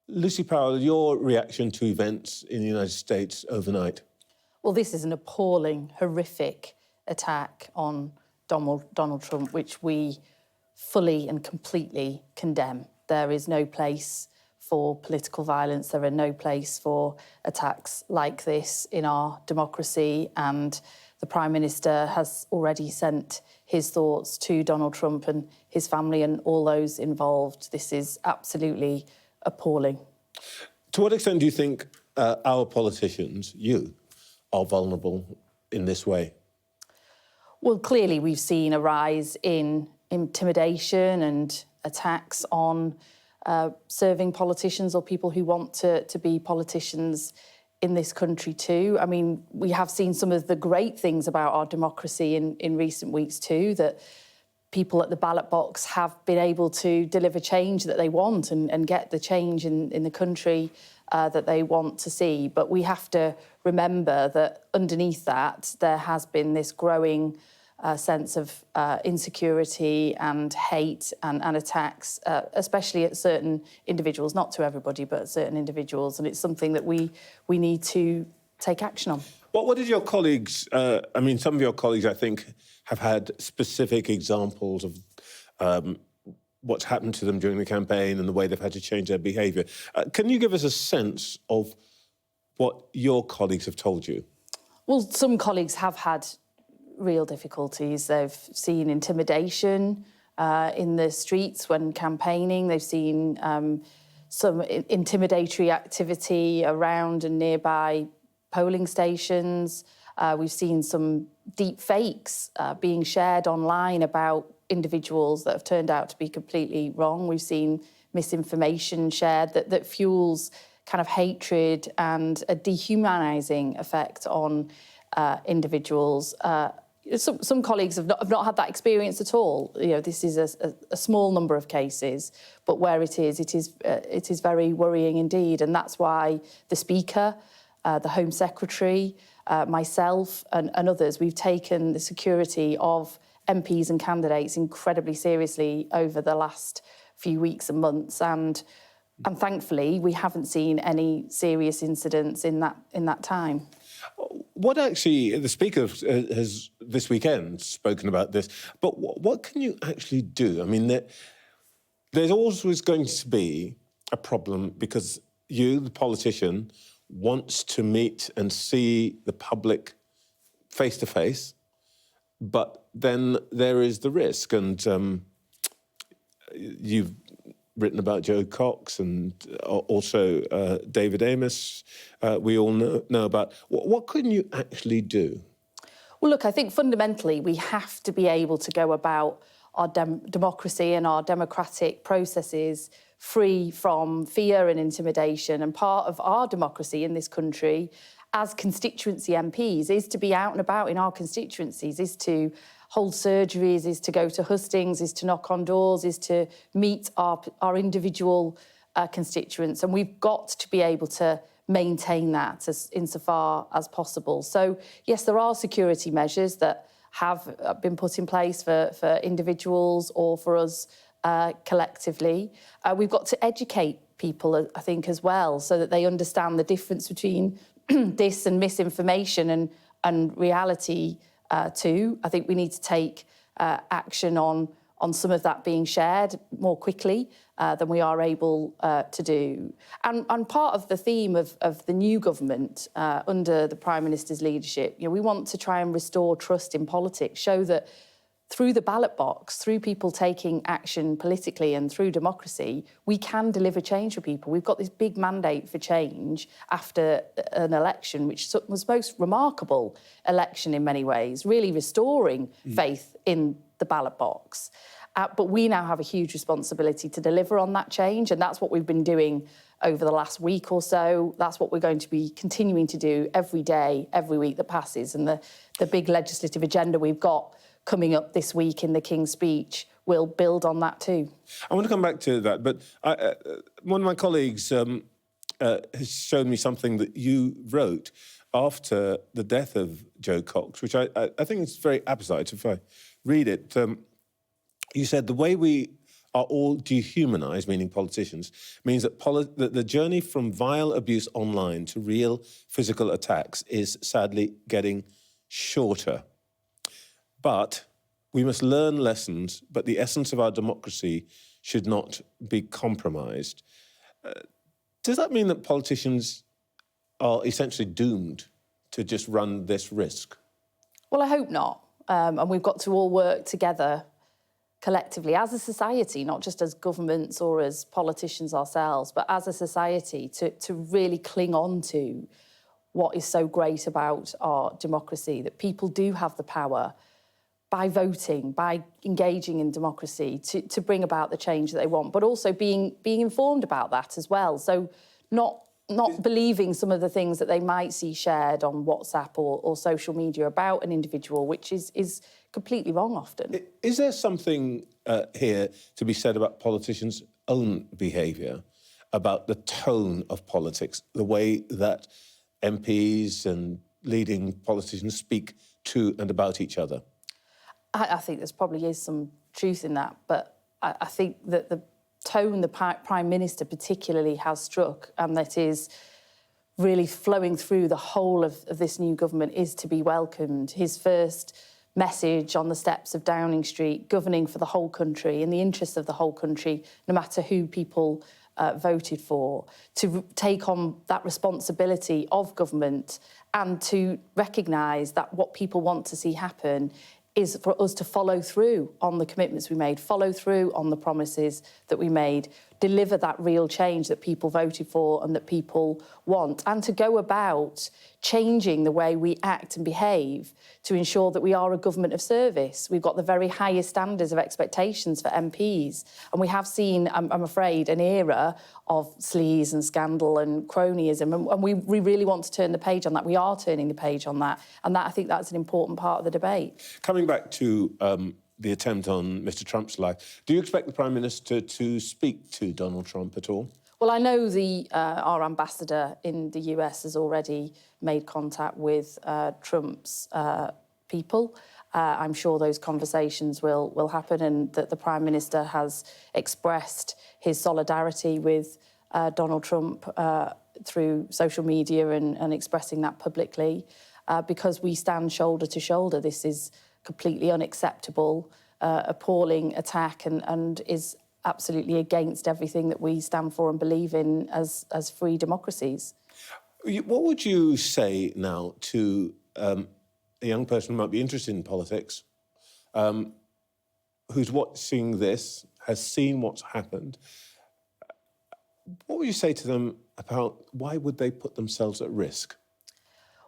Lucy Powell, your reaction to events in the United States overnight? Well, this is an appalling, horrific attack on Donald Trump, which we fully and completely condemn. There is no place for political violence. There are no place for attacks like this in our democracy. And the Prime Minister has already sent his thoughts to Donald Trump and his family and all those involved. This is absolutely appalling. To what extent do you think our politicians, you, are vulnerable in this way? Well, clearly we've seen a rise in intimidation and attacks on serving politicians or people who want to be politicians in this country too. I mean, we have seen some of the great things about our democracy in recent weeks too, that people at the ballot box have been able to deliver change that they want and get the change in the country that they want to see. But we have to remember that underneath that, there has been this growing sense of insecurity and hate and attacks, especially at certain individuals, not to everybody, but at certain individuals. And it's something that we need to take action on. What did your colleagues, some of your colleagues, I think, have had specific examples of what's happened to them during the campaign and the way they've had to change their behaviour. Can you give us a sense of what your colleagues have told you? Well, some colleagues have had real difficulties. They've seen intimidation in the streets when campaigning. They've seen some intimidatory activity around and nearby polling stations. We've seen some deep fakes being shared online about individuals that have turned out to be completely wrong. We've seen misinformation shared that fuels kind of hatred and a dehumanising effect on individuals. Some colleagues have not had that experience at all. You know, this is a small number of cases, but where it is very worrying indeed. And that's why the Speaker, the Home Secretary, myself and others, we've taken the security of MPs and candidates incredibly seriously over the last few weeks and months. And thankfully, we haven't seen any serious incidents in that time. What actually, the Speaker has this weekend spoken about this, but what can you actually do? I mean, there's always going to be a problem because you, the politician, wants to meet and see the public face to face, but then there is the risk. And you've written about Joe Cox and also David Amos, we all know about. What can you actually do? Well, look, I think fundamentally we have to be able to go about our democracy and our democratic processes free from fear and intimidation. And part of our democracy in this country as constituency MPs is to be out and about in our constituencies, is to hold surgeries, is to go to hustings, is to knock on doors, is to meet our individual constituents. And we've got to be able to maintain that insofar as possible. So, yes, there are security measures that have been put in place for individuals or for us collectively. We've got to educate people, I think, as well, so that they understand the difference between dis and misinformation and reality too. I think we need to take action on some of that being shared more quickly than we are able to do. And part of the theme of the new government under the Prime Minister's leadership, we want to try and restore trust in politics, show that through the ballot box, through people taking action politically and through democracy, we can deliver change for people. We've got this big mandate for change after an election, which was the most remarkable election in many ways, really restoring faith in the ballot box. But we now have a huge responsibility to deliver on that change, and that's what we've been doing over the last week or so. That's what we're going to be continuing to do every day, every week that passes. And the big legislative agenda we've got coming up this week in the King's Speech will build on that too. I want to come back to that, but one of my colleagues has shown me something that you wrote after the death of Joe Cox, which I think is very apposite. If I read it, you said, "The way we are all dehumanised, meaning politicians, means that, that the journey from vile abuse online to real physical attacks is sadly getting shorter. But we must learn lessons, but the essence of our democracy should not be compromised. Does that mean that politicians are essentially doomed to just run this risk? Well, I hope not. And we've got to all work together collectively as a society, not just as governments or as politicians ourselves, but as a society to really cling on to what is so great about our democracy, that people do have the power by voting, by engaging in democracy to bring about the change that they want, but also being informed about that as well. So not believing some of the things that they might see shared on WhatsApp or social media about an individual, which is completely wrong often. Is there something here to be said about politicians' own behaviour, about the tone of politics, the way that MPs and leading politicians speak to and about each other? I think there probably is some truth in that, but I think that the tone the Prime Minister particularly has struck, and that is really flowing through the whole of this new government, is to be welcomed. His first message on the steps of Downing Street, governing for the whole country, in the interests of the whole country, no matter who people voted for, to take on that responsibility of government and to recognise that what people want to see happen is for us to follow through on the commitments we made, follow through on the promises that we made, deliver that real change that people voted for and that people want, and to go about changing the way we act and behave to ensure that we are a government of service. We've got the very highest standards of expectations for MPs, and we have seen, I'm afraid, an era of sleaze and scandal and cronyism, and we really want to turn the page on that. We are turning the page on that, and I think that's an important part of the debate. Coming back to the attempt on Mr Trump's life, do you expect the Prime Minister to speak to Donald Trump at all? Well, I know our ambassador in the US has already made contact with Trump's people. I'm sure those conversations will happen, and that the Prime Minister has expressed his solidarity with Donald Trump through social media and expressing that publicly, because we stand shoulder to shoulder. This is completely unacceptable, appalling attack, and is absolutely against everything that we stand for and believe in as free democracies. What would you say now to a young person who might be interested in politics, who's watching this, has seen what's happened? What would you say to them about why would they put themselves at risk?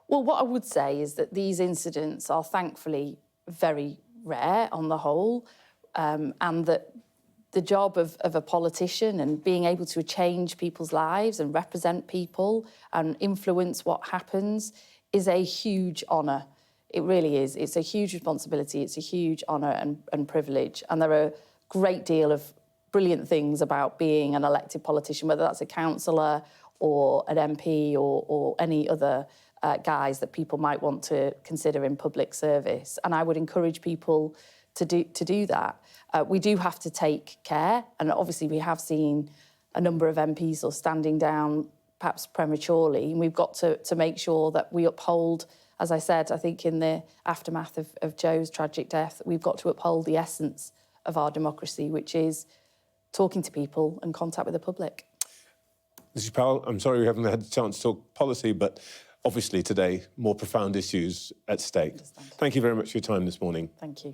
Well, what I would say is that these incidents are thankfully very rare on the whole, and that the job of a politician and being able to change people's lives and represent people and influence what happens is a huge honour. It really is. It's a huge responsibility. It's a huge honour and privilege. And there are a great deal of brilliant things about being an elected politician, whether that's a councillor or an MP or any other guise that people might want to consider in public service. And I would encourage people to do that. We do have to take care, and obviously we have seen a number of MPs standing down perhaps prematurely, and we've got to make sure that we uphold, as I said, I think in the aftermath of Joe's tragic death, we've got to uphold the essence of our democracy, which is talking to people and contact with the public. Mrs Powell, I'm sorry we haven't had the chance to talk policy, but obviously today, more profound issues at stake. Thank you very much for your time this morning. Thank you.